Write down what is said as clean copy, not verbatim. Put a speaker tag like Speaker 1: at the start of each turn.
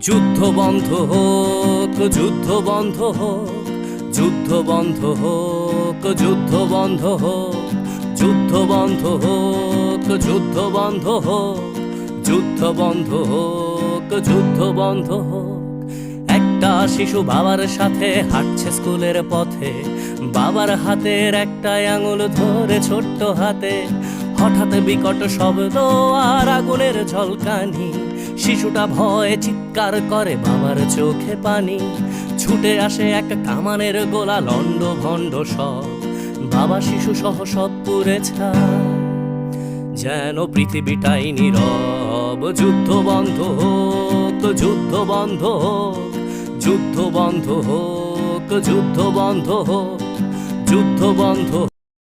Speaker 1: যুদ্ধ বন্ধ হোক, যুদ্ধ বন্ধ হোক, যুদ্ধ বন্ধ হোক, যুদ্ধ বন্ধ হোক, যুদ্ধ বন্ধ হোক, যুদ্ধ বন্ধ হোক, যুদ্ধ বন্ধ হোক, যুদ্ধ বন্ধ হোক। একটা শিশু বাবার সাথে হাঁটছে স্কুলের পথে, বাবার হাতের একটা আঙুল ধরে ছোট্ট হাতে। হঠাৎ বিকট শব্দ আর আগুনের ঝলকানি, শিশুটা ভয়ে চিৎকার করে, বাবার চোখে পানি। ছুটে আসে এক কামানের গোলা, লন্ড ভন্ড সব, বাবা শিশু সহ সব পুড়ে ছাই। যেন পৃথিবীটাই নীরব। যুদ্ধ বন্ধ হোক, যুদ্ধ বন্ধ হোক, যুদ্ধ বন্ধ হোক, যুদ্ধ বন্ধ হোক, যুদ্ধ বন্ধ।